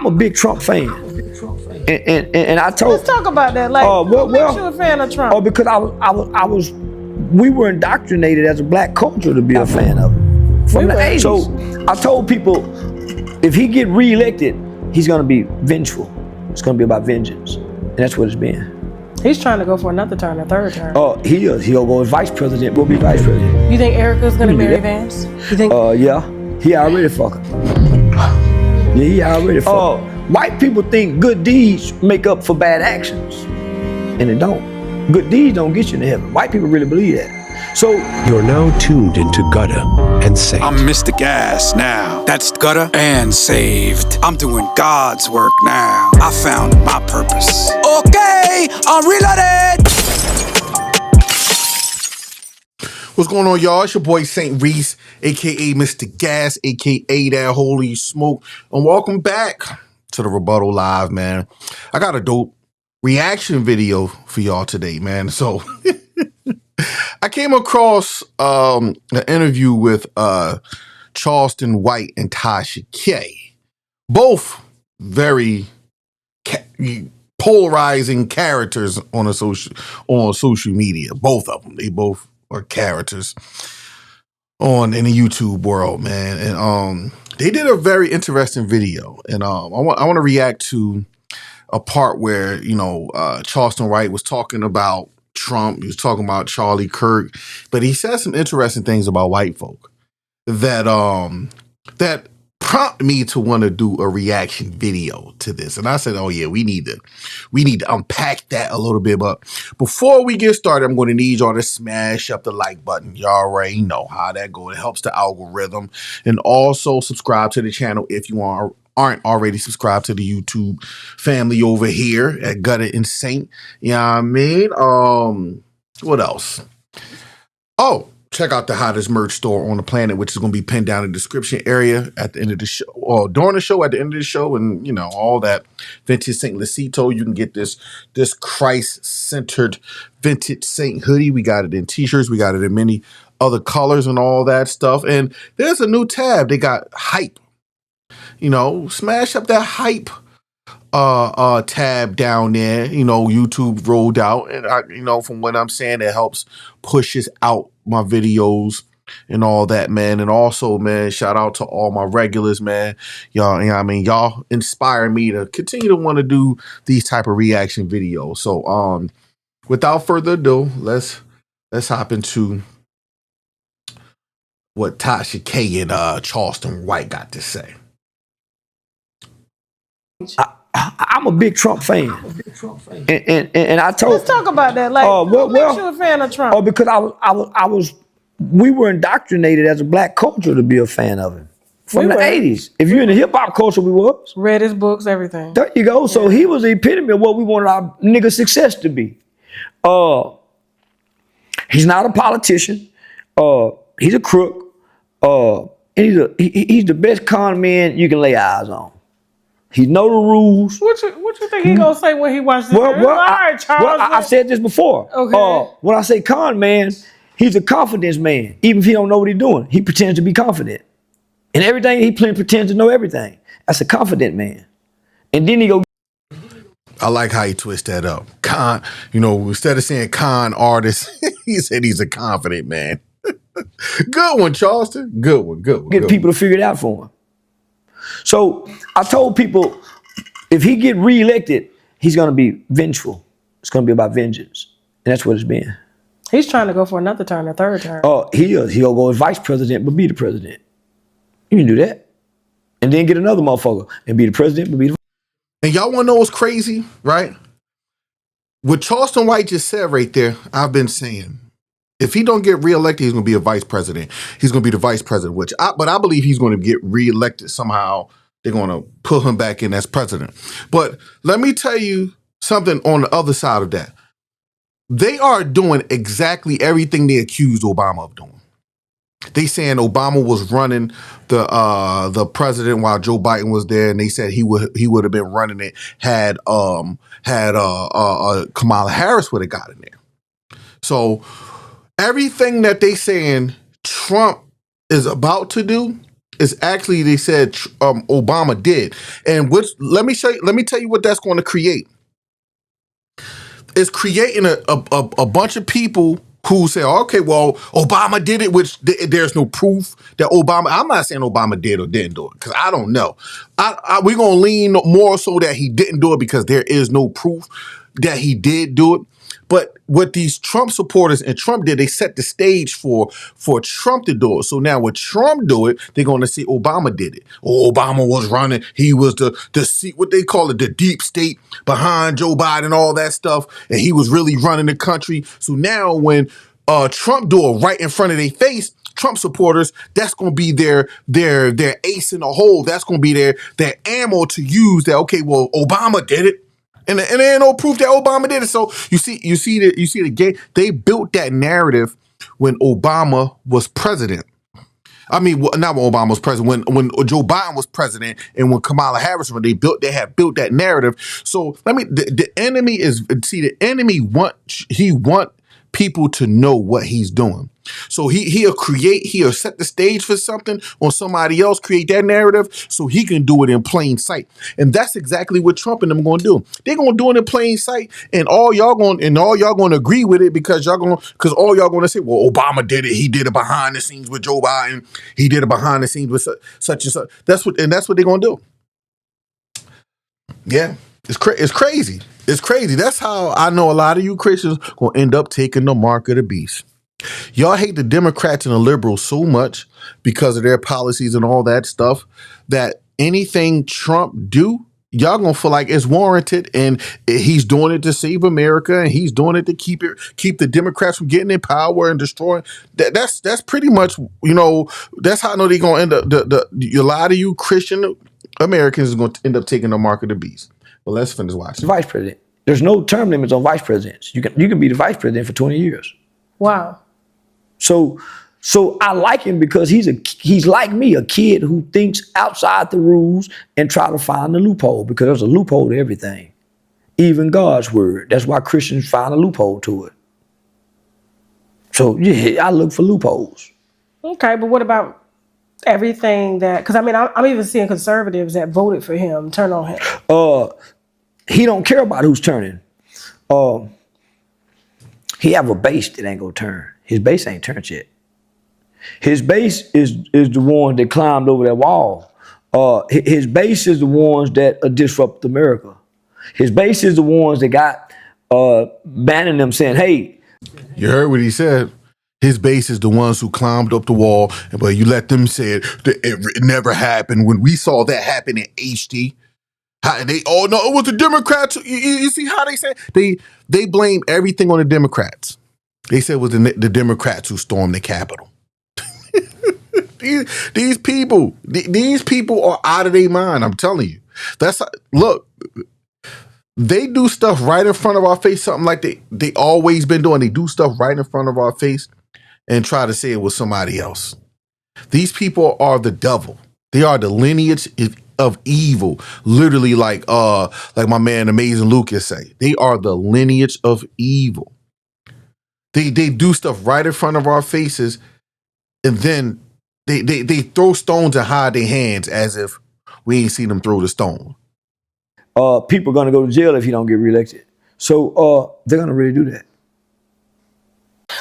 I'm a big Trump fan. And I told. Let's talk about that. Like, what makes you a fan of Trump? Oh, because we were indoctrinated as a black culture to be a fan of him from the 80s. So I told people, if he get reelected, he's gonna be vengeful. It's gonna be about vengeance, and that's what it's been. He's trying to go for another term, a third term. Oh, he is. He'll go as vice president. We'll be vice president. You think Erica's gonna marry Vance? You think? Yeah. He already fucking. Yeah, he already fucking. White people think good deeds make up for bad actions, and it don't. Good deeds don't get you to heaven. White people really believe that. So you're now tuned into Gutta And Saved. I'm Mr. Gas now. That's Gutta And Saved. I'm doing God's work now. I found my purpose. Okay, I'm reloaded. What's going on, y'all? It's your boy St. Reese, aka Mr. Gas, aka that Holy Smoke, and welcome back to the Rebuttal Live, man. I got a dope reaction video for y'all today, man. So I came across an interview with Charleston White and Tasha K. Both very polarizing characters on social media. Both of them. They both are characters in the YouTube world, man. And they did a very interesting video. And I want to react to a part where, Charleston White was talking about Trump. He was talking about Charlie Kirk, but he said some interesting things about white folk that prompted me to want to do a reaction video to this. And I said, oh yeah, we need to unpack that a little bit. But before we get started, I'm going to need y'all to smash up the like button. Y'all already know how that goes. It helps the algorithm. And also subscribe to the channel if you aren't already subscribed to the YouTube family over here at Gutta And Saved. You know what I mean? What else? Oh, check out the hottest merch store on the planet, which is going to be pinned down in the description area at the end of the show, or during the show, at the end of the show, and all that vintage Saint Lucito. You can get this Christ-centered vintage Saint hoodie. We got it in t-shirts. We got it in many other colors and all that stuff. And there's a new tab. They got hype. Smash up that hype tab down there. YouTube rolled out, and from what I'm saying, it helps pushes out my videos and all that, man. And also, man, shout out to all my regulars, man. Y'all, y'all inspire me to continue to want to do these type of reaction videos. So without further ado, let's hop into what Tasha K and Charleston White got to say. I'm a big Trump fan. And I told. Let's talk about that. Like, what makes you a fan of Trump? Oh, because we were indoctrinated as a black culture to be a fan of him from the 80s. If you're in the hip hop culture, we was. Read his books, everything. There you go. So he was the epitome of what we wanted our nigga success to be. He's not a politician. He's a crook. He's the best con man you can lay eyes on. He know the rules. What you think he gonna say when he watches this? I said this before. Okay. When I say con man, he's a confidence man. Even if he don't know what he's doing, he pretends to be confident. And everything he pretends to know everything. That's a confident man. And then he go. I like how he twists that up. Con, instead of saying con artist, he said he's a confident man. Good one, Charleston. Good one. Get people to figure it out for him. So I told people, if he get reelected, he's gonna be vengeful. It's gonna be about vengeance, and that's what it's been. He's trying to go for another term, a third term. Oh, he is. He'll go as vice president, but be the president. You can do that, and then get another motherfucker and be the president, but be the. And y'all wanna know what's crazy, right? What Charleston White just said right there, I've been saying. If he don't get reelected, he's going to be a vice president. He's going to be the vice president, but I believe he's going to get reelected somehow. They're going to put him back in as president. But let me tell you something on the other side of that. They are doing exactly everything they accused Obama of doing. They saying Obama was running the president while Joe Biden was there, and they said he would have been running it had Kamala Harris would have got in there. So everything that they saying Trump is about to do is actually, they said Obama did. And let me tell you what that's going to create. It's creating a bunch of people who say, okay, well, Obama did it, which there's no proof that Obama, I'm not saying Obama did or didn't do it, because I don't know. We're going to lean more so that he didn't do it because there is no proof that he did do it. But what these Trump supporters and Trump did, they set the stage for Trump to do it. So now when Trump do it, they're going to say Obama did it. Oh, Obama was running. He was the what they call it, the deep state behind Joe Biden, all that stuff. And he was really running the country. So now when Trump do it right in front of their face, Trump supporters, that's going to be their ace in the hole. That's going to be their ammo to use that, okay, well, Obama did it. And there ain't no proof that Obama did it. So you see the game. They built that narrative when Obama was president. I mean, not when Obama was president. When Joe Biden was president, and when Kamala Harris was, they have built that narrative. So the enemy want people to know what he's doing. So he'll set the stage for something or somebody else, create that narrative so he can do it in plain sight. And that's exactly what Trump and them going to do. They're going to do it in plain sight, and all y'all going to agree with it because all y'all going to say, well, Obama did it. He did it behind the scenes with Joe Biden. He did it behind the scenes with such and such. That's what they're going to do. Yeah. It's crazy. It's crazy. That's how I know a lot of you Christians going to end up taking the mark of the beast. Y'all hate the Democrats and the liberals so much because of their policies and all that stuff that anything Trump do, y'all gonna feel like it's warranted, and he's doing it to save America, and he's doing it to keep the Democrats from getting in power and destroying. That's pretty much, that's how I know they're gonna end up. A lot of you Christian Americans is gonna end up taking the mark of the beast. But let's finish watching. Vice president. There's no term limits on vice presidents. You can be the vice president for 20 years. Wow. So I like him because he's like me, a kid who thinks outside the rules and try to find the loophole, because there's a loophole to everything, even God's word. That's why Christians find a loophole to it. So yeah, I look for loopholes. Okay, but what about everything that? Because I'm even seeing conservatives that voted for him turn on him. He don't care about who's turning. He have a base that ain't gonna turn. His base ain't turned yet. His base is the ones that climbed over that wall. His base is the ones that disrupt America. His base is the ones that got banning them, saying, hey. You heard what he said. His base is the ones who climbed up the wall, but you let them say it never happened. When we saw that happen in HD, it was the Democrats. You see how they say they blame everything on the Democrats. They said it was the Democrats who stormed the Capitol. These people are out of their mind. I'm telling you. Look, they do stuff right in front of our face, something like they always been doing. They do stuff right in front of our face and try to say it was somebody else. These people are the devil. They are the lineage of evil. Literally, like my man Amazing Lucas say, they are the lineage of evil. They do stuff right in front of our faces, and then they throw stones and hide their hands as if we ain't seen them throw the stone. People are gonna go to jail if he don't get reelected. So they're gonna really do that.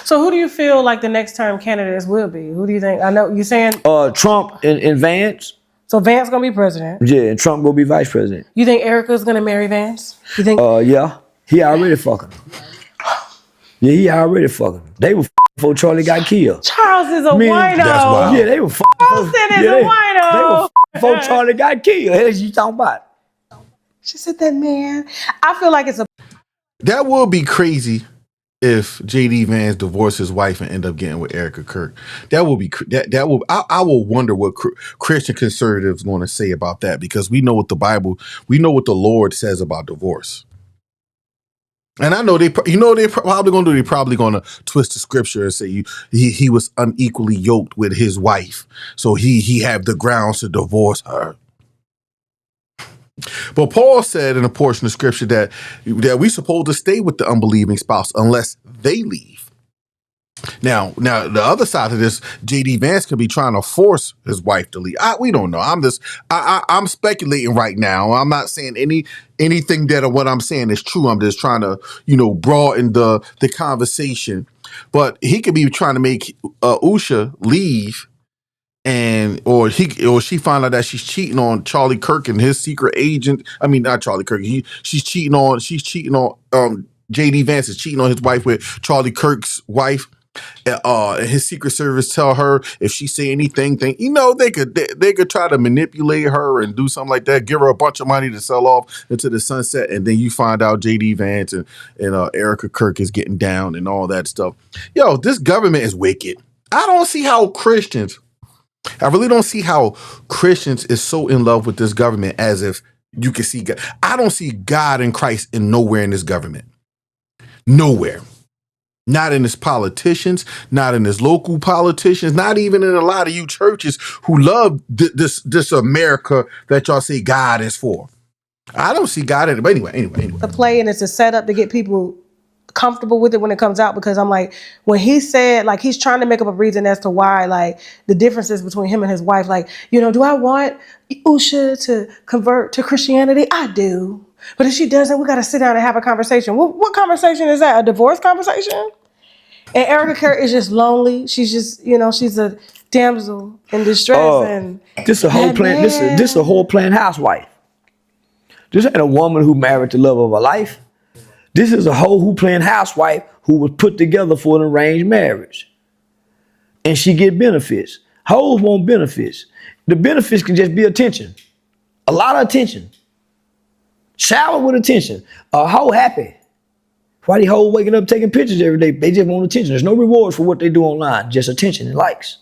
So who do you feel like the next term candidates will be? Who do you think? I know you're saying Trump and Vance. So Vance gonna be president. Yeah, and Trump gonna be vice president. You think Erica's gonna marry Vance? You think? Yeah, he already fucking. Yeah, he already fucking. They were before Charlie got killed. Charles is a wino. That's wild. Yeah, they were Charleston is a wino. They were before Charlie got killed. What you talking about? She said that, man. I feel like That would be crazy if J.D. Vance divorced his wife and end up getting with Erica Kirk. That would be I will wonder what Christian conservatives going to say about that, because we know what the Lord says about divorce. And I know they're probably going to do. They're probably going to twist the scripture and say he was unequally yoked with his wife, so he had the grounds to divorce her. But Paul said in a portion of scripture that we're supposed to stay with the unbelieving spouse unless they leave. Now, the other side of this, J.D. Vance could be trying to force his wife to leave. We don't know. I'm speculating right now. I'm not saying anything that what I'm saying is true. I'm just trying to, broaden the conversation. But he could be trying to make Usha leave, or she find out that she's cheating on Charlie Kirk and his secret agent. I mean, not Charlie Kirk. She's cheating on J.D. Vance is cheating on his wife with Charlie Kirk's wife. His Secret Service tell her if she say anything, they could try to manipulate her and do something like that, give her a bunch of money to sell off into the sunset, and then you find out J.D. Vance and Erica Kirk is getting down and all that stuff. Yo, this government is wicked. I really don't see how Christians is so in love with this government as if you can see God. I don't see God and Christ nowhere in this government. Nowhere. Not in his politicians, not in his local politicians, not even in a lot of you churches who love this America that y'all say God is for. I don't see God in it. But anyway. The play, and it's a setup to get people comfortable with it when it comes out, because I'm like, when he said, like, he's trying to make up a reason as to why, like, the differences between him and his wife, like, do I want Usha to convert to Christianity? I do. But if she doesn't, we got to sit down and have a conversation. What conversation is that? A divorce conversation? And Erica Kirk is just lonely. She's just, she's a damsel in distress. And this a whole plan. This a whole plan housewife. This ain't a woman who married the love of her life. This is a who playing housewife who was put together for an arranged marriage. And she get benefits. Hoes want benefits. The benefits can just be attention. A lot of attention. Shower with attention. A hoe happy. Why these hoes waking up taking pictures every day? They just want attention. There's no rewards for what they do online, just attention and likes.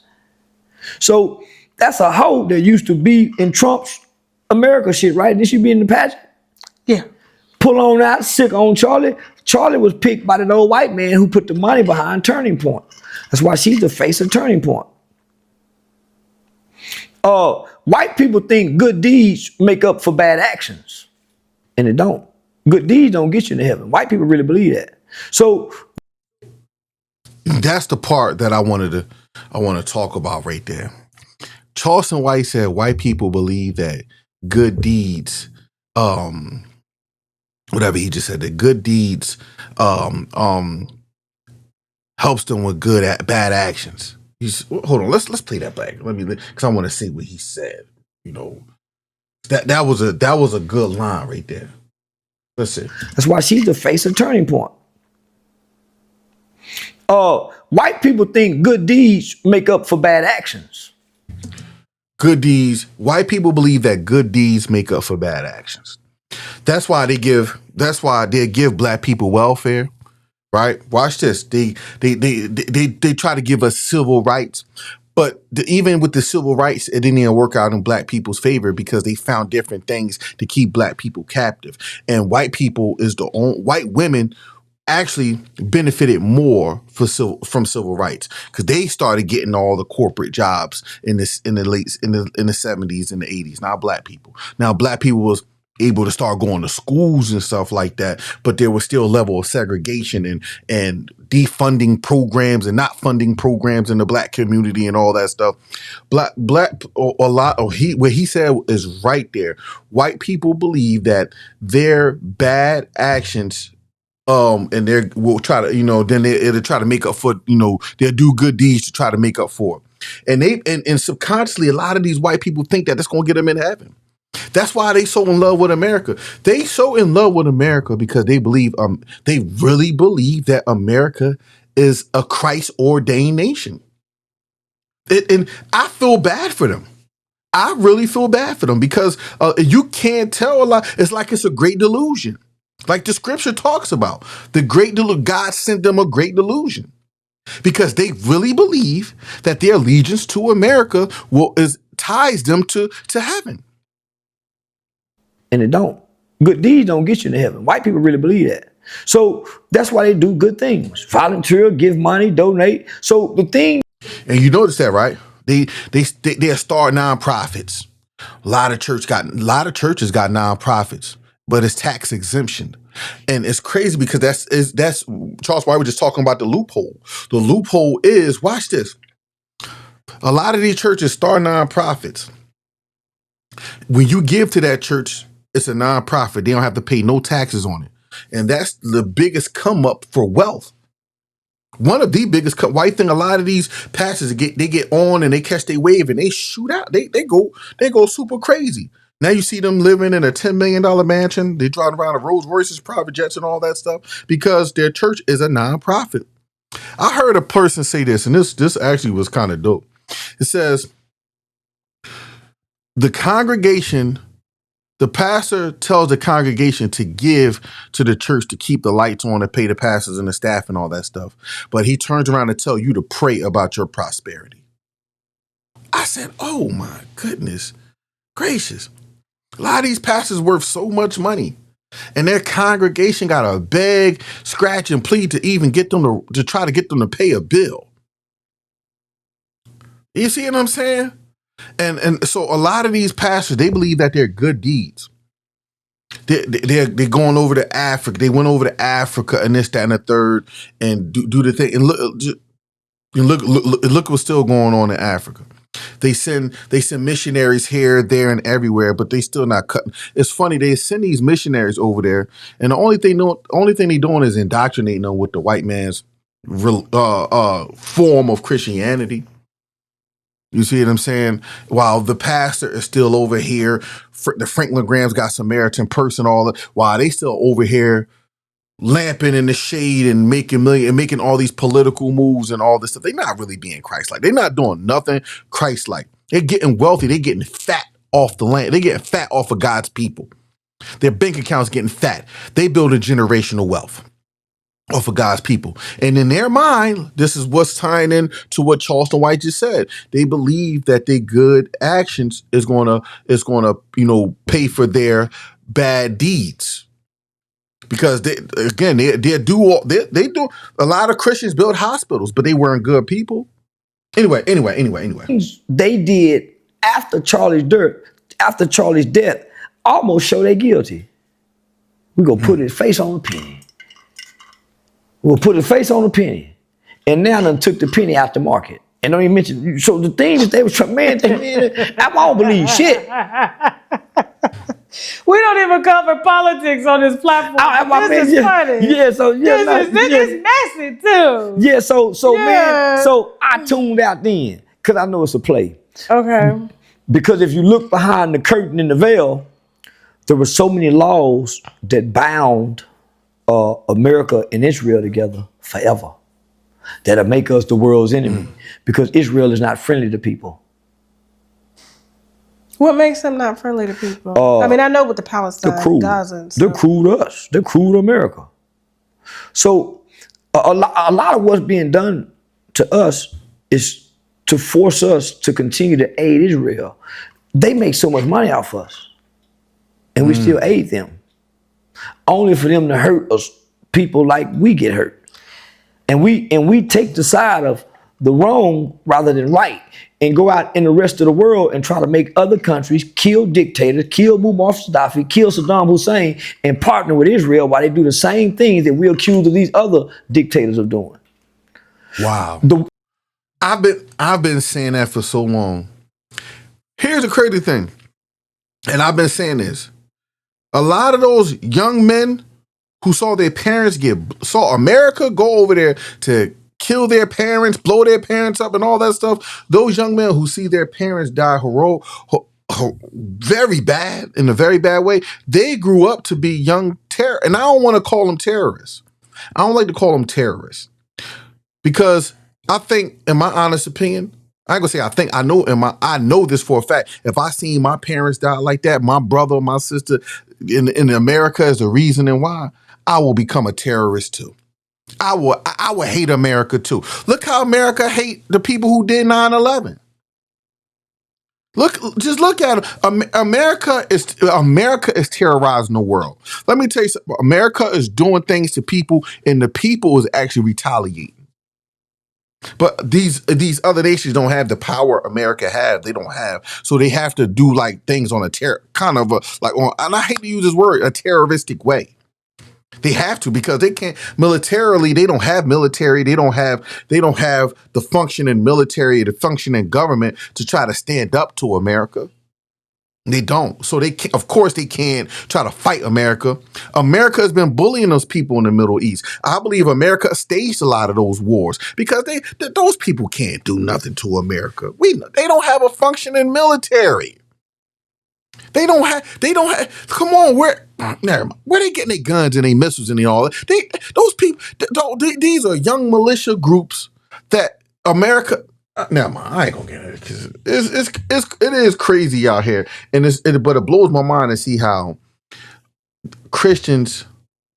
So that's a hoe that used to be in Trump's America shit, right? Did she be in the pageant? Yeah. Pull on out, sick on Charlie. Charlie was picked by that old white man who put the money behind Turning Point. That's why she's the face of Turning Point. White people think good deeds make up for bad actions. And it don't. Good deeds don't get you into heaven. White people really believe that. So that's the part that I want to talk about right there. Charleston White said white people believe that good deeds, whatever he just said, that good deeds helps them with bad actions. Hold on, let's play that back. Because I want to see what he said. That was a good line right there. Let's see. That's why she's the face of Turning Point. White people think good deeds make up for bad actions. Good deeds. White people believe that good deeds make up for bad actions. That's why they give black people welfare, right? Watch this. They try to give us civil rights. But even with the civil rights, it didn't even work out in black people's favor because they found different things to keep black people captive. And white women actually benefited more from civil rights because they started getting all the corporate jobs in the 70s and the 80s. Not black people. Now black people was able to start going to schools and stuff like that, but there was still a level of segregation and defunding programs and not funding programs in the black community and all that stuff. What he said is right there. White people believe that their bad actions and they will try to, then it'll try to make up for, they'll do good deeds to try to make up for it. And subconsciously, a lot of these white people think that that's going to get them in heaven. That's why they so in love with America. They so in love with America because they believe, they really believe that America is a Christ-ordained nation. And I feel bad for them. I really feel bad for them because you can't tell a lot. It's like it's a great delusion. Like the scripture talks about. God sent them a great delusion because they really believe that their allegiance to America ties them to heaven. And it don't. Good deeds don't get you to heaven. White people really believe that. So that's why they do good things. Volunteer, give money, donate. So the thing. And you notice that, right? They start nonprofits. A lot of churches got nonprofits. but it's tax exemption. And it's crazy because that's Charles White was just talking about the loophole. The loophole is, watch this. A lot of these churches start nonprofits. When you give to that church, it's a nonprofit. They don't have to pay no taxes on it. And that's the biggest come up for wealth. One of the biggest white thing, a lot of these pastors they get on and they catch their wave and they shoot out. They go super crazy. Now you see them living in a $10 million mansion. They drive around in Rolls Royces, private jets, and all that stuff because their church is a nonprofit. I heard a person say this, and this actually was kind of dope. It says, the pastor tells the congregation to give to the church to keep the lights on, to pay the pastors and the staff and all that stuff. But he turns around and tell you to pray about your prosperity. I said, oh my goodness gracious. A lot of these pastors worth so much money, and their congregation got to beg, scratch, and plead to even get them to try to get them to pay a bill. You see what I'm saying? And so a lot of these pastors, they believe that they're good deeds. They're going over to Africa. They went over to Africa and this, that, and the third, and do the thing. And look what's still going on in Africa. They send missionaries here, there, and everywhere, but they still not cutting. It's funny, they send these missionaries over there, and the only thing they're doing is indoctrinating them with the white man's form of Christianity. You see what I'm saying? While the pastor is still over here, the Franklin Graham's got Samaritan person, all that, while they still over here lamping in the shade and making all these political moves and all this stuff. They're not really being Christ-like. They're not doing nothing Christ-like. They're getting wealthy. They're getting fat off the land. They're getting fat off of God's people. Their bank account's getting fat. They build a generational wealth off of God's people. And in their mind, this is what's tying in to what Charleston White just said. They believe that their good actions is gonna pay for their bad deeds. Because they do a lot of Christians build hospitals, but they weren't good people. Anyway. They did after Charlie's death, almost show they guilty. We're gonna put his face on the penny. We'll put his face on the penny. And now they took the penny out the market. And don't even mention, so the thing that they was trying, man, I don't believe shit. We don't even cover politics on this platform. This is funny. Yeah, so yeah, this is messy too. Yeah, so man, so I tuned out then because I know it's a play. Okay. Because if you look behind the curtain and the veil, there were so many laws that bound America and Israel together forever, that'll make us the world's enemy because Israel is not friendly to people. What makes them not friendly to people? I mean, I know with the Palestine, Gaza and stuff. They're cruel to us. They're cruel to America. So a lot of what's being done to us is to force us to continue to aid Israel. They make so much money off us, and we still aid them, only for them to hurt us, people like we get hurt. And we take the side of the wrong rather than right, and go out in the rest of the world and try to make other countries kill dictators, kill Muammar Gaddafi, kill Saddam Hussein, and partner with Israel while they do the same things that we accuse of these other dictators of doing. Wow. I've been saying that for so long. Here's the crazy thing, and I've been saying this. A lot of those young men who saw America go over there to kill their parents, blow their parents up and all that stuff, those young men who see their parents die very bad, in a very bad way, they grew up to be young terrorists. And I don't want to call them terrorists. I don't like to call them terrorists. Because I think, in my honest opinion, I ain't gonna say I think, I know this for a fact. If I seen my parents die like that, my brother, my sister in America is the reason why, I will become a terrorist too. I would hate America too. Look how America hate the people who did 9/11. Just look at it. America is terrorizing the world. Let me tell you something. America is doing things to people, and the people is actually retaliating. But these other nations don't have the power America has. They don't have, so they have to do like things on a and I hate to use this word, a terroristic way. They have to, because they can't militarily. They don't have military. They don't have the functioning military, the functioning government to try to stand up to America. They don't. So of course they can't try to fight America. America has been bullying those people in the Middle East. I believe America staged a lot of those wars because those people can't do nothing to America. They don't have a functioning military. They don't have, come on, where they getting their guns and their missiles and all that? Those people, these are young militia groups that America. Never mind, I ain't gonna get it, because it is crazy out here, but it blows my mind to see how Christians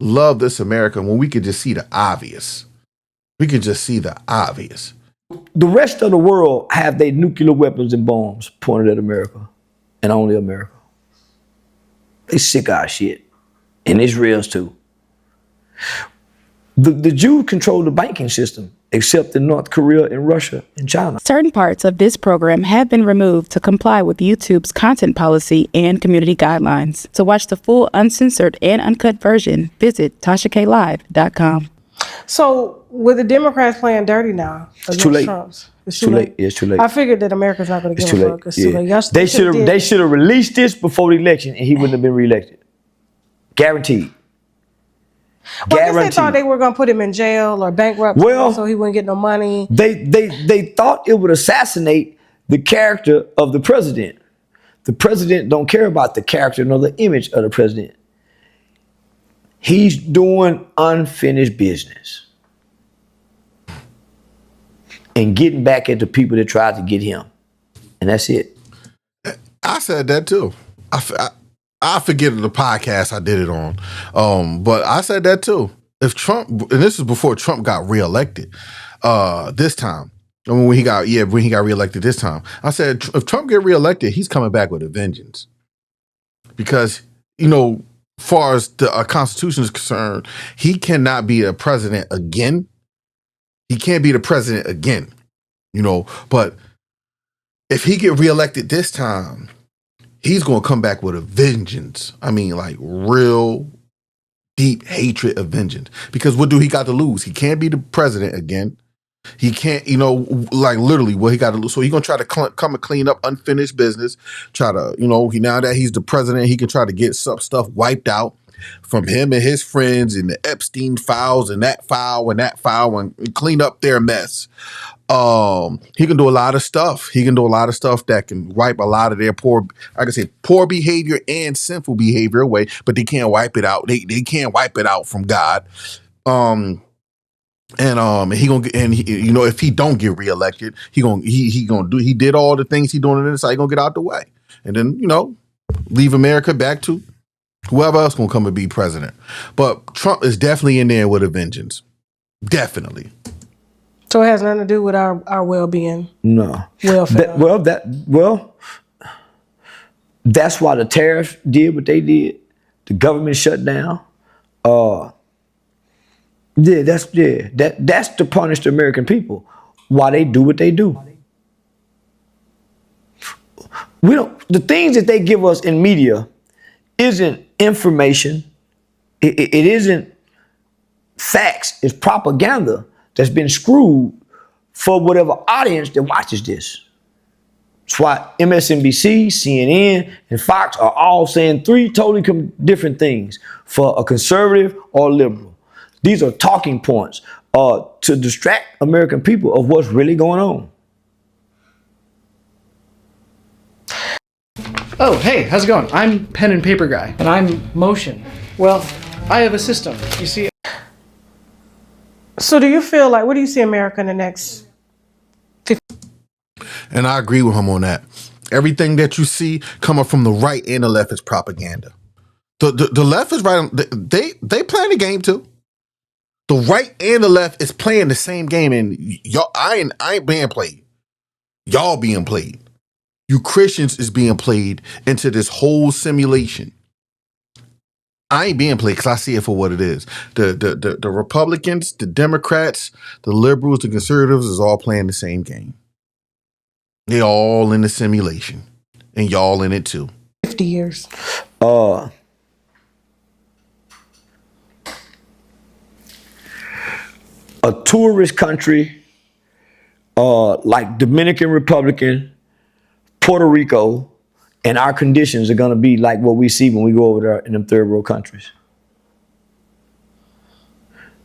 love this America when we could just see the obvious. We could just see the obvious. The rest of the world have their nuclear weapons and bombs pointed at America, and only America. They sick of our shit, and Israel's too. The Jews control the banking system, except in North Korea and Russia and China. Certain parts of this program have been removed to comply with YouTube's content policy and community guidelines. To watch the full uncensored and uncut version, visit TashaKLive.com. So, with the Democrats playing dirty now against too late. Trump's, It's too late. It's too late. I figured that America's not going to It's give too a late. fuck. It's too Yeah. late. Y'all They should have released this before the election, and he wouldn't have been reelected. Guaranteed. Well, I guess they thought they were going to put him in jail or bankrupt him so he wouldn't get no money. They thought it would assassinate the character of the president. The president don't care about the character nor the image of the president. He's doing unfinished business and getting back at the people that tried to get him. And that's it. I said that too. I forget the podcast I did it on. But I said that too. If Trump, and this is before Trump got reelected, this time, when he got reelected this time, I said, if Trump get reelected, he's coming back with a vengeance. Because, far as the Constitution is concerned, he cannot be a president again. He can't be the president again, but if he get reelected this time, he's going to come back with a vengeance. I mean, like real deep hatred of vengeance. Because what do he got to lose? He can't be the president again. He can't, like literally what he got to lose. So he's going to try to come and clean up unfinished business. Try to, now that he's the president, he can try to get some stuff wiped out from him and his friends and the Epstein files and that file and clean up their mess. He can do a lot of stuff. He can do a lot of stuff that can wipe a lot of their poor behavior and sinful behavior away, but they can't wipe it out. They can't wipe it out from God. If he don't get reelected, he did all the things he doing in this, so he gonna get out the way. And then, leave America back to whoever else gonna come and be president. But Trump is definitely in there with a vengeance. Definitely. So it has nothing to do with our well-being. No. Welfare. That's why the tariffs did what they did. The government shut down. That's to punish the American people. Why they do what they do. The things that they give us in media isn't information. It isn't facts. It's propaganda that's been screwed for whatever audience that watches this. That's why MSNBC, CNN, and Fox are all saying three totally different things for a conservative or liberal. These are talking points to distract American people of what's really going on. Oh, hey, how's it going? I'm pen and paper guy. And I'm motion. Well, I have a system. You see? So do you feel like, what do you see America in the next 50? And I agree with him on that. Everything that you see coming from the right and the left is propaganda. The left is right. They playing the game too. The right and the left is playing the same game, and y'all, I ain't being played. Y'all being played. You Christians is being played into this whole simulation. I ain't being played because I see it for what it is. The Republicans, the Democrats, the liberals, the conservatives is all playing the same game. They all in the simulation, and y'all in it too. 50 years. A tourist country like Dominican Republic, Puerto Rico, and our conditions are gonna be like what we see when we go over there in them third world countries.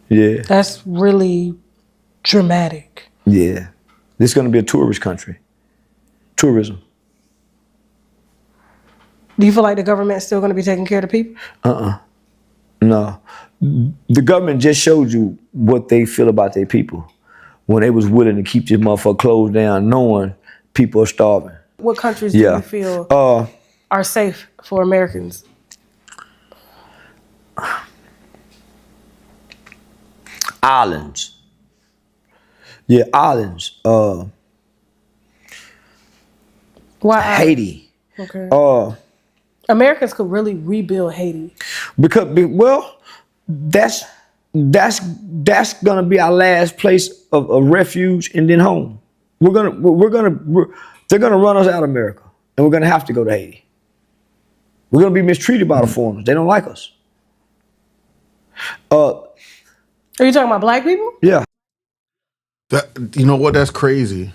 Yeah. That's really dramatic. Yeah. This is gonna be a tourist country. Tourism. Do you feel like the government's still going to be taking care of the people? No. The government just showed you what they feel about their people when they was willing to keep this motherfucker closed down knowing people are starving. What countries do you feel are safe for Americans? Islands. Yeah, islands. Why Haiti. Okay. Americans could really rebuild Haiti. Because that's gonna be our last place of refuge and then home. They're gonna run us out of America, and we're gonna have to go to Haiti. We're gonna be mistreated by the foreigners. They don't like us. Are you talking about black people? Yeah. You know what? That's crazy.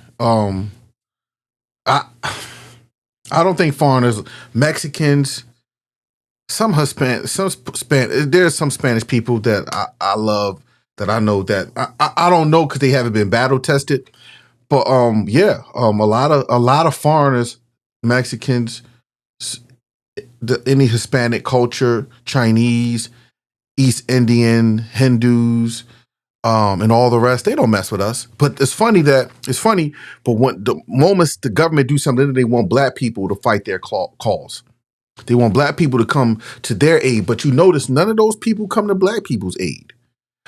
I don't think foreigners, Mexicans, some Hispanic, there's some Spanish people that I love that I know that I don't know because they haven't been battle tested, but a lot of foreigners, Mexicans, any Hispanic culture, Chinese, East Indian, Hindus, and all the rest, they don't mess with us. But it's funny, but when the moments the government do something, they want black people to fight their cause. They want black people to come to their aid. But you notice none of those people come to black people's aid.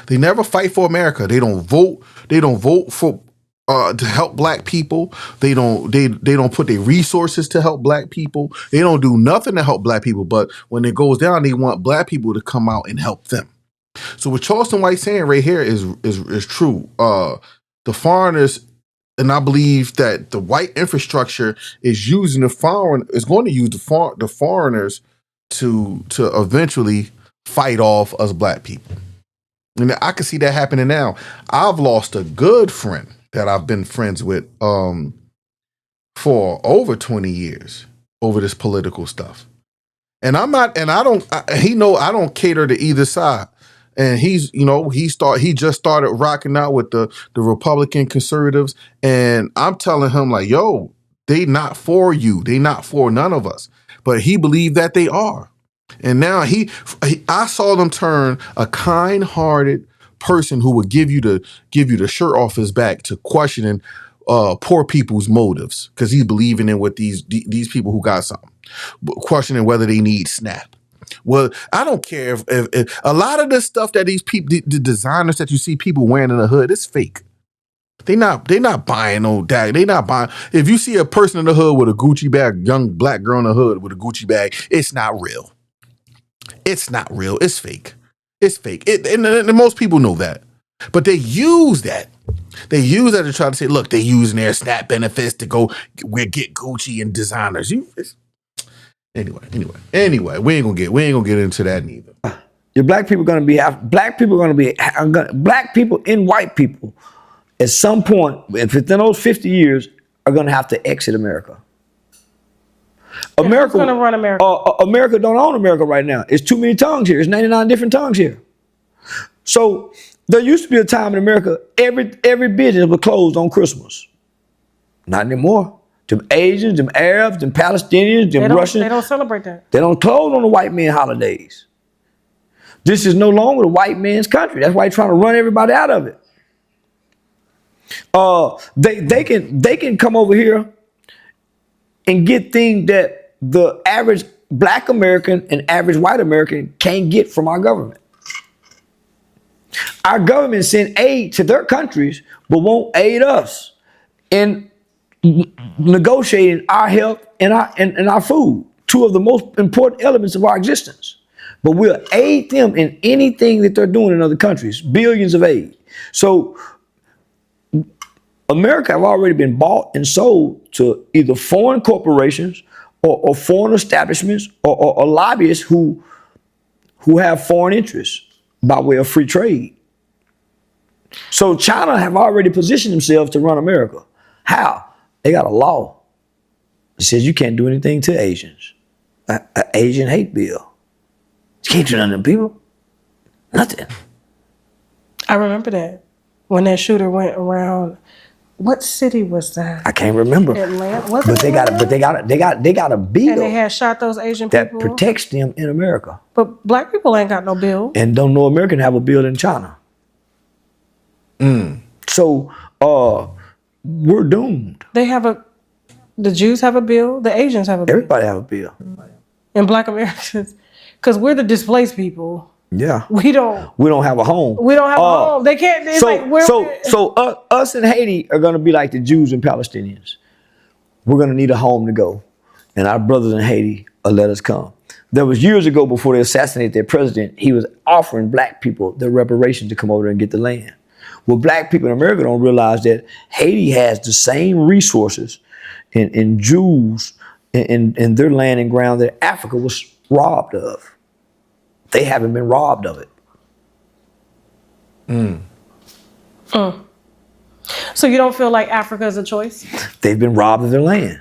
They never fight for America. They don't vote. They don't vote for to help black people. They don't put their resources to help black people. They don't do nothing to help black people. But when it goes down, they want black people to come out and help them. So what Charleston White saying right here is true. The foreigners, and I believe that the white infrastructure is going to use the foreigners to eventually fight off us black people. And I can see that happening now. I've lost a good friend that I've been friends with for over 20 years over this political stuff. And I don't cater to either side. And he just started rocking out with the Republican conservatives. And I'm telling him like, yo, they not for you. They not for none of us. But he believed that they are. And now I saw them turn a kind-hearted person who would give you the shirt off his back to questioning poor people's motives because he's believing in what these people who got something, questioning whether they need SNAP. Well, I don't care if a lot of the stuff that these people, the designers that you see people wearing in the hood, it's fake. They not buying no dag. They not buying. If you see a person in the hood with a Gucci bag, young black girl in the hood with a Gucci bag, it's not real. It's not real. It's fake. It's fake. And most people know that. But they use that. They use that to try to say, look, they're using their SNAP benefits to go get Gucci and designers. Anyway, we ain't gonna get into that neither. Your black people black people and white people at some point, if within those 50 years, are gonna have to exit America. America's gonna run America. America don't own America right now. It's too many tongues here. It's 99 different tongues here. So there used to be a time in America every business was closed on Christmas. Not anymore. Them Asians, them Arabs, them Palestinians, them Russians. They don't celebrate that. They don't close on the white man holidays. This is no longer the white man's country. That's why he's trying to run everybody out of it. They can come over here and get things that the average black American and average white American can't get from our government. Our government send aid to their countries, but won't aid us in negotiating our health and our food, two of the most important elements of our existence. but we'll aid them in anything that they're doing in other countries, billions of aid. So America have already been bought and sold to either foreign corporations or foreign establishments or lobbyists who have foreign interests by way of free trade. So China have already positioned themselves to run America. How? They got a law that says you can't do anything to Asians. An Asian hate bill. You can't do nothing to them people. Nothing. I remember that when that shooter went around. What city was that? I can't remember. Atlanta. But they got a bill. And they had shot those Asian that people. protects them in America. But black people ain't got no bill. And don't know American have a bill in China. So we're doomed. The Jews have a bill. The Asians have a bill. Everybody have a bill. And black Americans, because we're the displaced people. Yeah. We don't have a home. We don't have a home. They can't. It's Us in Haiti are going to be like the Jews and Palestinians. We're going to need a home to go, and our brothers in Haiti will let us come. There was years ago before they assassinated their president, he was offering black people their reparations to come over there and get the land. Well, black people in America don't realize that Haiti has the same resources and jewels in their land and ground that Africa was robbed of. They haven't been robbed of it. So you don't feel like Africa is a choice? They've been robbed of their land.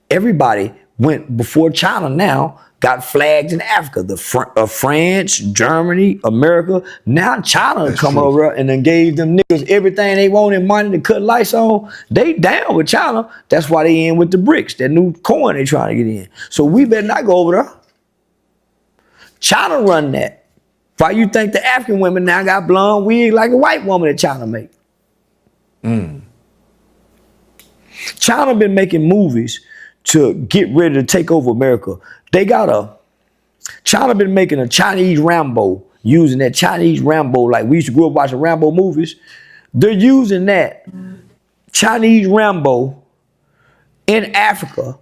Everybody went before China now got flags in Africa. France, Germany, America. Now China coming over and then gave them niggas everything they wanted, money to cut lights on. They down with China. That's why they in with the BRICS, that new coin they trying to get in. So we better not go over there. China run that. Why you think the African women now got blonde wigs like a white woman that China make? China been making movies to get ready to take over America. China been making a Chinese Rambo, using that Chinese Rambo like we used to grow up watching Rambo movies. They're using that Chinese Rambo in Africa,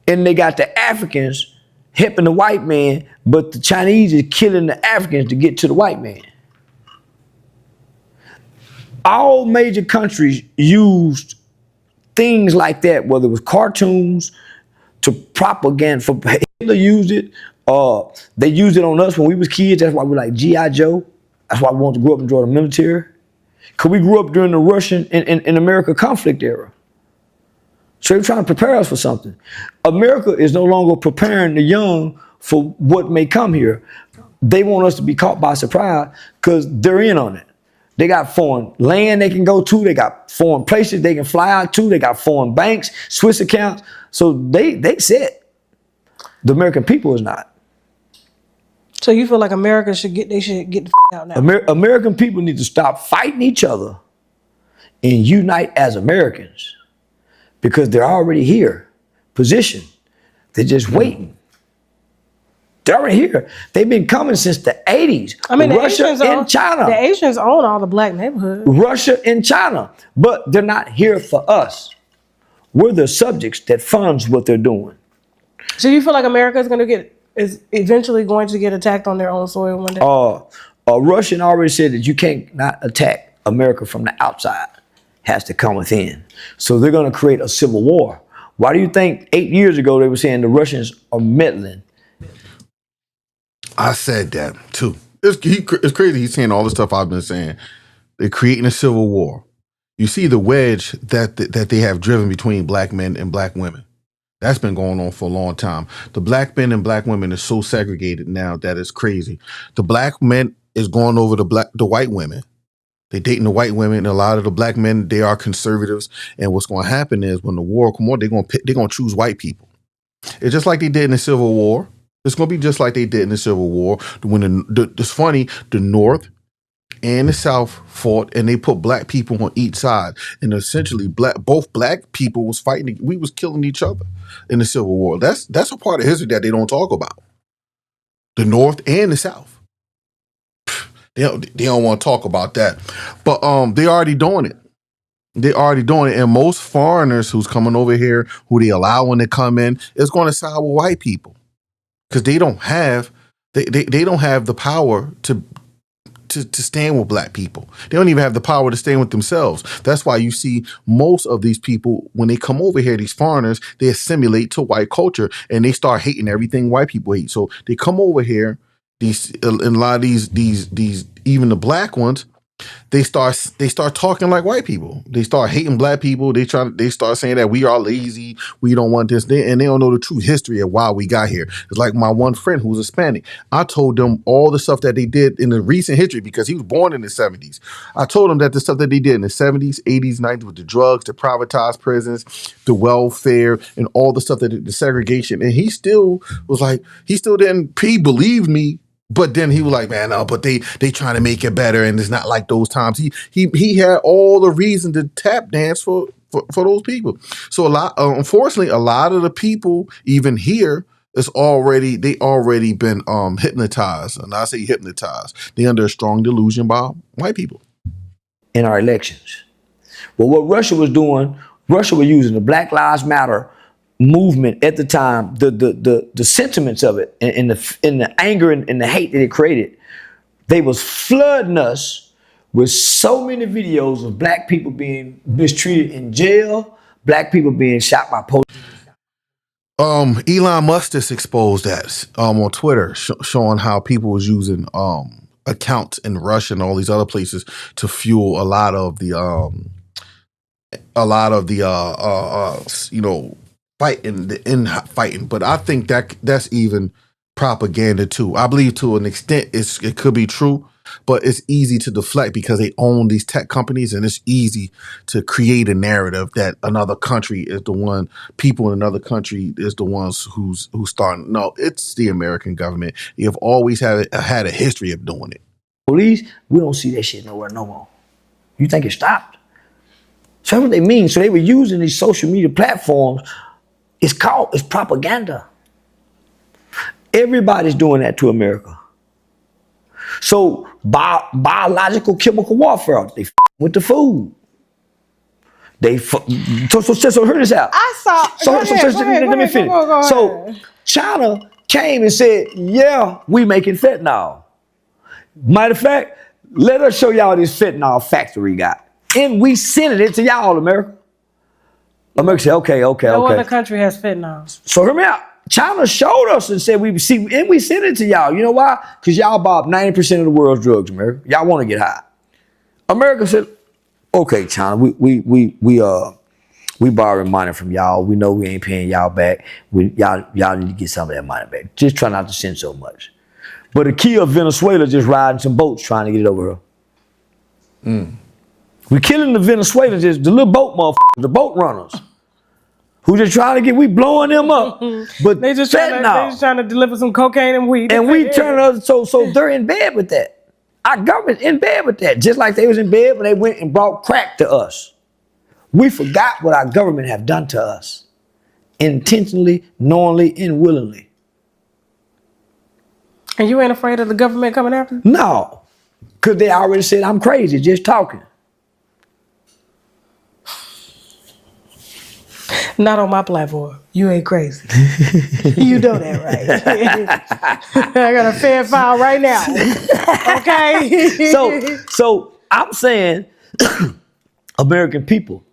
and they got the Africans helping the white man, but the Chinese is killing the Africans to get to the white man. All major countries used things like that, whether it was cartoons to propaganda. For Hitler used it. They used it on us when we was kids. That's why we like G.I. Joe. That's why we wanted to grow up and join the military. Because we grew up during the Russian and America conflict era. So they're trying to prepare us for something. America is no longer preparing the young for what may come here. They want us to be caught by surprise because they're in on it. They got foreign land they can go to. They got foreign places they can fly out to. They got foreign banks, Swiss accounts. So they set. The American people is not. So you feel like America should get the out now? American people need to stop fighting each other and unite as Americans. Because they're already here, positioned. They're just waiting. They're already here. They've been coming since the 80s. I mean, Russia and China. The Asians own all the black neighborhoods. Russia and China. But they're not here for us. We're the subjects that funds what they're doing. So you feel like America is eventually going to get attacked on their own soil one day? Russian already said that you can't not attack America from the outside. Has to come within. So they're going to create a civil war. Why do you think 8 years ago they were saying the Russians are meddling? I said that too. It's crazy he's saying all the stuff I've been saying. They're creating a civil war. You see the wedge that they have driven between black men and black women. That's been going on for a long time. The black men and black women are so segregated now that it's crazy. The black men is going over the white women. They dating the white women, and a lot of the black men, they are conservatives. And what's going to happen is when the war come on, they're going to choose white people. It's just like they did in the Civil War. It's going to be just like they did in the Civil War. When it's funny, the North and the South fought, and they put black people on each side. And essentially, both black people was fighting. We was killing each other in the Civil War. That's a part of history that they don't talk about. The North and the South. They don't want to talk about that. But they already doing it. They're already doing it. And most foreigners who's coming over here, who they allow when they come in, is going to side with white people. Because they don't have They don't have the power to stand with black people. They don't even have the power to stand with themselves. That's why you see most of these people, when they come over here, these foreigners, they assimilate to white culture and they start hating everything white people hate. So they come over here, and a lot of these even the black ones, they start talking like white people. They start hating black people. They start saying that we are lazy. We don't want this. And they don't know the true history of why we got here. It's like my one friend who's Hispanic. I told them all the stuff that they did in the recent history because he was born in the 70s. I told him that the stuff that they did in the 70s, 80s, 90s with the drugs, the privatized prisons, the welfare, and all the stuff the segregation. And he still was like, he believed me. But then he was like, man, no, but they trying to make it better, and it's not like those times. He had all the reason to tap dance for those people. So unfortunately, a lot of the people even here is already been hypnotized, and I say hypnotized. They under a strong delusion by white people in our elections. Well, what Russia was doing, Russia was using the Black Lives Matter movement at the time, the sentiments of it, and the anger and the hate that it created. They was flooding us with so many videos of black people being mistreated in jail, black people being shot by police. Elon Musk just exposed that on Twitter, showing how people was using accounts in Russia and all these other places to fuel a lot of the fighting. But I think that's even propaganda too. I believe to an extent it could be true, but it's easy to deflect because they own these tech companies, and it's easy to create a narrative that another country is the one, people in another country is the ones who's starting. No, it's the American government. You've always had a history of doing it. Police, we don't see that shit nowhere no more. You think it stopped? So that's what they mean. So they were using these social media platforms. It's propaganda. Everybody's doing that to America. So biological chemical warfare, they with the food. So hear this out. I saw. Let me finish. So China came and said, yeah, we making fentanyl. Matter of fact, let us show y'all this fentanyl factory we got. And we sent it to y'all, America. America said, okay. No other country has fentanyl. So hear me out. China showed us and said, we sent it to y'all. You know why? Because y'all buy 90% of the world's drugs, America. Y'all want to get high. America said, okay, China, we borrowing money from y'all. We know we ain't paying y'all back. Y'all need to get some of that money back. Just try not to send so much. But the key of Venezuela just riding some boats trying to get it over here. We killing the Venezuelans, just the little boat motherfuckers, the boat runners. Who just trying to we blowing them up. But they just trying to deliver some cocaine and weed. And we turn us, so they're in bed with that. Our government's in bed with that. Just like they was in bed when they went and brought crack to us. We forgot what our government have done to us. Intentionally, knowingly, and willingly. And you ain't afraid of the government coming after you? No. Because they already said I'm crazy just talking. Not on my platform. You ain't crazy. You know that, right? I got a fan file right now. Okay? So I'm saying American people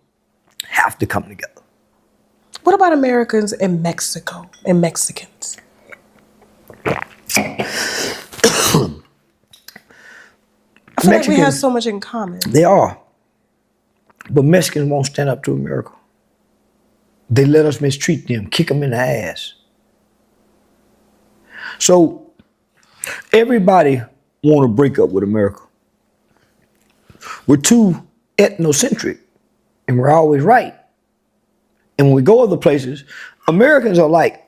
have to come together. What about Americans in Mexico and Mexicans? I feel like we have so much in common. They are. But Mexicans won't stand up to America. They let us mistreat them, kick them in the ass. So everybody want to break up with America. We're too ethnocentric, and we're always right. And when we go other places, Americans are like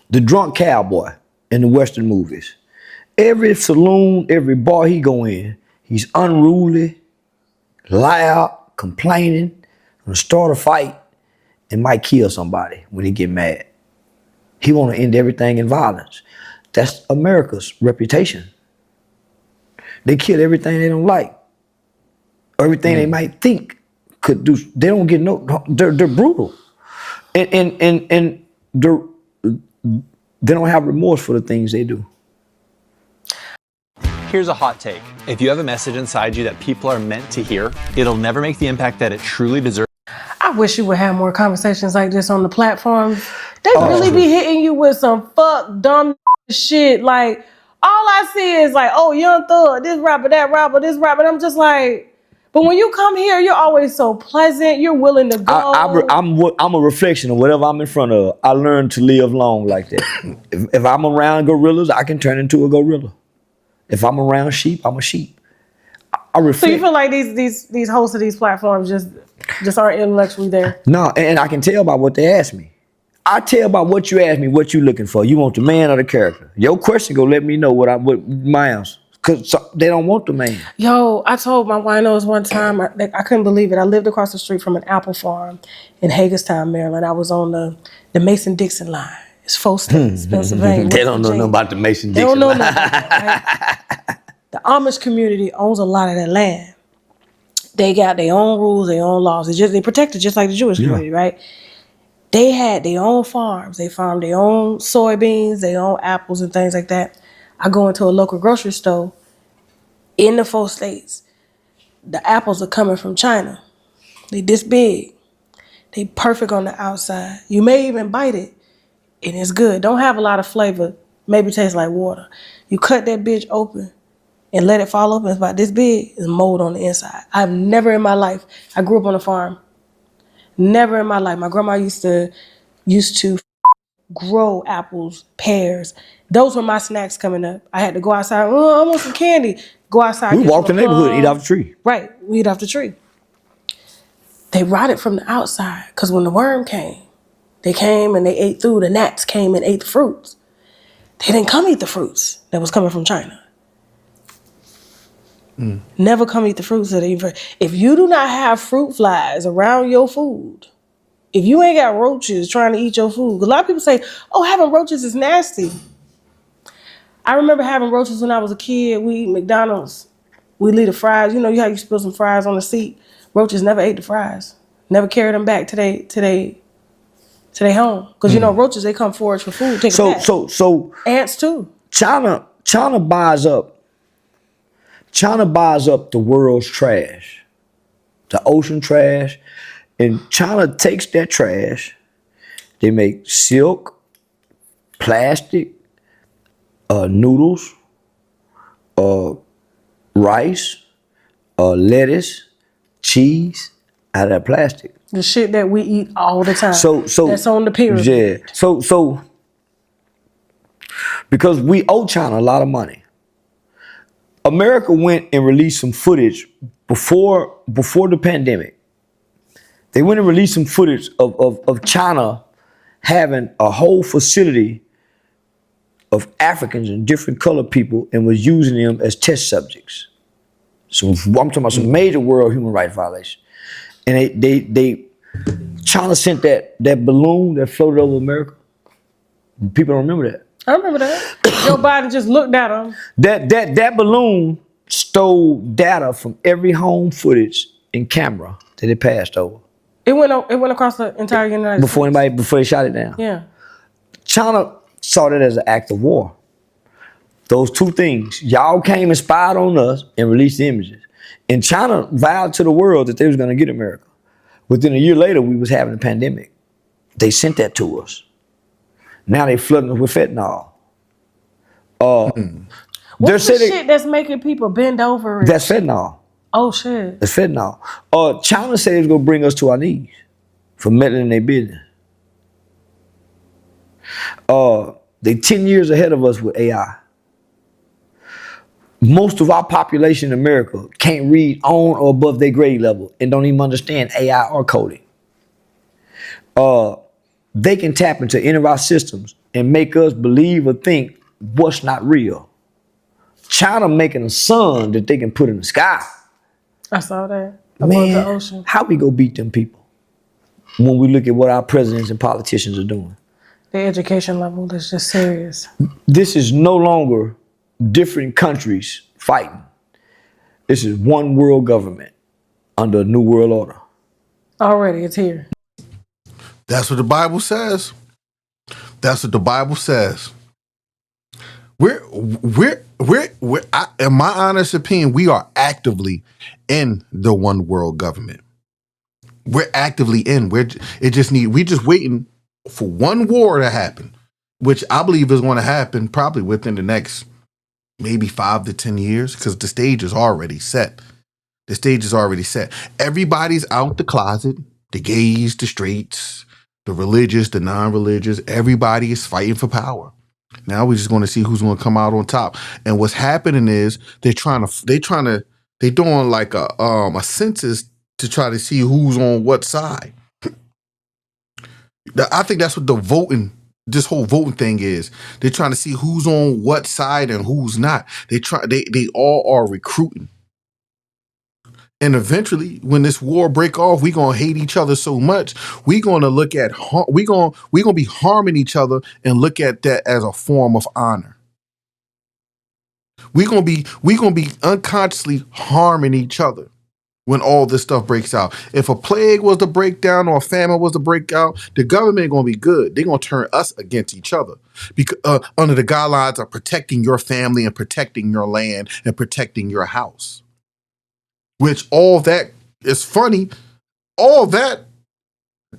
the drunk cowboy in the Western movies. Every saloon, every bar he go in, he's unruly, loud, complaining, gonna start a fight, and might kill somebody when he get mad. He want to end everything in violence. That's America's reputation. They kill everything they don't like. Everything they might think could do. They don't get they're brutal. And they don't have remorse for the things they do. Here's a hot take. If you have a message inside you that people are meant to hear, it'll never make the impact that it truly deserves. I wish you would have more conversations like this on the platforms. They really be hitting you with some dumb shit. Like, all I see is like, oh, Young Thug, this rapper, that rapper, this rapper. And I'm just like, but when you come here, you're always so pleasant. You're willing to go. I'm a reflection of whatever I'm in front of. I learned to live long like that. if I'm around gorillas, I can turn into a gorilla. If I'm around sheep, I'm a sheep. I reflect. So you feel like these hosts of these platforms just aren't intellectually there? No, and I can tell by what they ask me. I tell by what you ask me, what you looking for. You want the man or the character? Your question go let me know what my answer. Cause they don't want the man. Yo, I told my winos one time, I couldn't believe it. I lived across the street from an apple farm in Hagerstown, Maryland. I was on the Mason-Dixon line. It's 4 states, Pennsylvania. They don't know nothing about the Mason-Dixon line. They don't know nothing, right? The Amish community owns a lot of that land. They got their own rules, their own laws. They protect it just like the Jewish community, right? They had their own farms. They farmed their own soybeans, their own apples and things like that. I go into a local grocery store in the 4 states. The apples are coming from China. They this big. They perfect on the outside. You may even bite it, and it's good. Don't have a lot of flavor. Maybe tastes like water. You cut that bitch open and let it fall open. It's about this big. It's mold on the inside. I've never in my life. I grew up on a farm. Never in my life. My grandma used to grow apples, pears. Those were my snacks coming up. I had to go outside. Oh, I want some candy. Go outside. We walk the neighborhood, eat off the tree. Right, we eat off the tree. They rotted from the outside because when the worm came, they came and they ate through. The gnats came and ate the fruits. They didn't come eat the fruits that was coming from China. Never come eat the fruits that if you do not have fruit flies around your food, if you ain't got roaches trying to eat your food, a lot of people say, oh, having roaches is nasty. I remember having roaches when I was a kid. We eat McDonald's. We leave the fries. You know how you spill some fries on the seat? Roaches never ate the fries. Never carried them back to they home. Because you know roaches, they come forage for food. So ants too. China buys up the world's trash, the ocean trash, and China takes that trash. They make silk, plastic, noodles, rice, lettuce, cheese out of that plastic. The shit that we eat all the time. So that's on the pyramid. Yeah. So because we owe China a lot of money. America went and released some footage before the pandemic. They went and released some footage of China having a whole facility of Africans and different colored people and was using them as test subjects. So I'm talking about some major world human rights violation. And China sent that balloon that floated over America. People don't remember that. I remember that. Joe Biden just looked at him. That balloon stole data from every home footage and camera that it passed over. It went across the entire United States. Before they shot it down. Yeah. China saw that as an act of war. Those two things. Y'all came and spied on us and released the images. And China vowed to the world that they was going to get America. Within a year later, we was having a pandemic. They sent that to us. Now they flooding us with fentanyl. What's the shit that's making people bend over? That's fentanyl. Oh, shit. That's fentanyl. China said it's going to bring us to our knees for meddling in their business. They 10 years ahead of us with AI. Most of our population in America can't read on or above their grade level and don't even understand AI or coding. They can tap into any of our systems and make us believe or think what's not real. China making a sun that they can put in the sky. I saw that. Man, the ocean. How we go beat them people when we look at what our presidents and politicians are doing? The education level is just serious. This is no longer different countries fighting. This is one world government under a new world order. Already, it's here. That's what the Bible says. That's what the Bible says. We're in my honest opinion, we are actively in the one world government. We're actively in. We just waiting for one war to happen, which I believe is going to happen probably within the next maybe 5 to 10 years, because the stage is already set. The stage is already set. Everybody's out the closet. The gays, the straights, the religious, the non-religious. Everybody is fighting for power. Now we're just going to see who's going to come out on top. And what's happening is they're doing like a census to try to see who's on what side. I think that's what this whole voting thing is. They're trying to see who's on what side and who's not. They all are recruiting. And eventually, when this war break off, we're gonna hate each other so much. We're gonna be harming each other and look at that as a form of honor. We're gonna be unconsciously harming each other when all this stuff breaks out. If a plague was to break down or a famine was to break out, the government gonna be good. They're gonna turn us against each other because under the guidelines of protecting your family and protecting your land and protecting your house. Which all that is funny. All that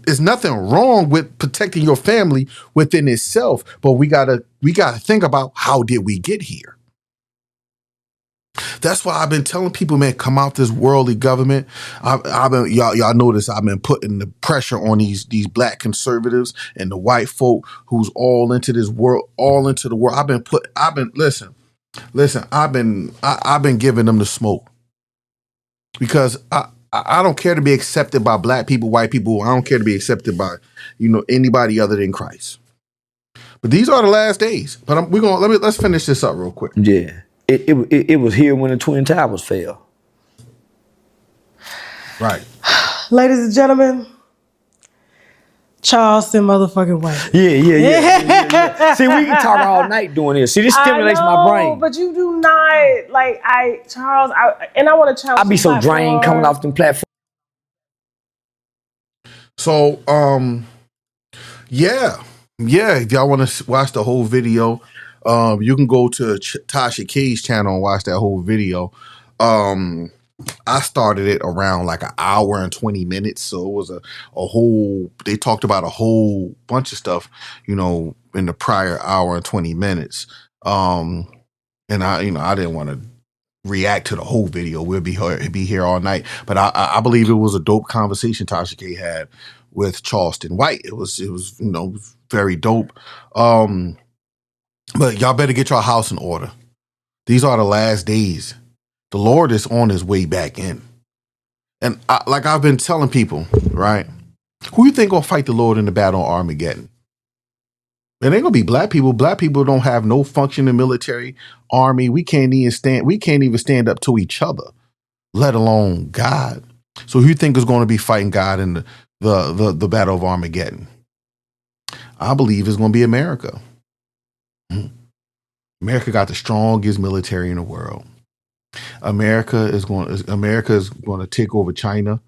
is nothing wrong with protecting your family within itself, but we gotta think about how did we get here. That's why I've been telling people, man, come out this worldly government. Y'all notice I've been putting the pressure on these black conservatives and the white folk who's all into this world, all into the world. I've been giving them the smoke. Because I don't care to be accepted by black people, white people. I don't care to be accepted by, anybody other than Christ. But these are the last days. But let's finish this up real quick. Yeah, it was here when the Twin Towers fell. Right. Ladies and gentlemen, Charleston motherfucking White. Yeah. See, we can talk all night doing this. See, this stimulates my brain. But you do not Charles. I want to challenge. I be so drained coming off them platforms. So, yeah. If y'all want to watch the whole video, you can go to Tasha K's channel and watch that whole video. I started it around like an hour and 20 minutes. So it was they talked about a whole bunch of stuff, in the prior hour and 20 minutes. And I didn't want to react to the whole video. We'll be here all night. But I believe it was a dope conversation Tasha K had with Charleston White. It was very dope. But y'all better get your house in order. These are the last days. The Lord is on his way back in. And like I've been telling people, right? Who you think gonna fight the Lord in the battle of Armageddon? It ain't gonna be black people. Black people don't have no functioning military army. We can't even stand up to each other, let alone God. So who you think is gonna be fighting God in the battle of Armageddon? I believe it's gonna be America. America got the strongest military in the world. America is going to take over China.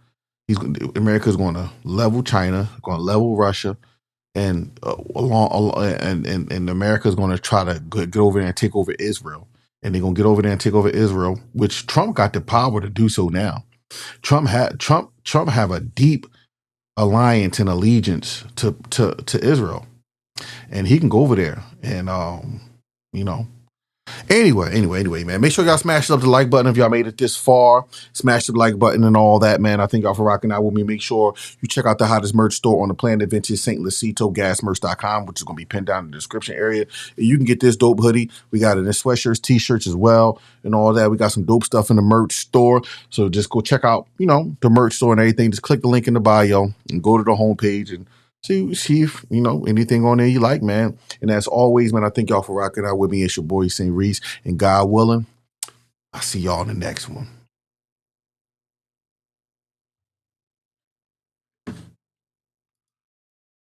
America is going to level China, going to level Russia, and America is going to try to get over there and take over Israel. And they're going to get over there and take over Israel, which Trump got the power to do so now. Trump have a deep alliance and allegiance to Israel, and he can go over there and Anyway, man, make sure y'all smash up the like button if y'all made it this far. Smash the like button and all that, man. I thank y'all for rocking out with me. Make sure you check out the hottest merch store on the planet, Vintage St. Lucito gasmerch.com, which is going to be pinned down in the description area. And you can get this dope hoodie. We got it in sweatshirts, t-shirts as well, and all that. We got some dope stuff in the merch store. So just go check out, the merch store and everything. Just click the link in the bio and go to the homepage and see if, anything on there you like, man. And as always, man, I thank y'all for rocking out with me. It's your boy, St. Reese. And God willing, I'll see y'all in the next one.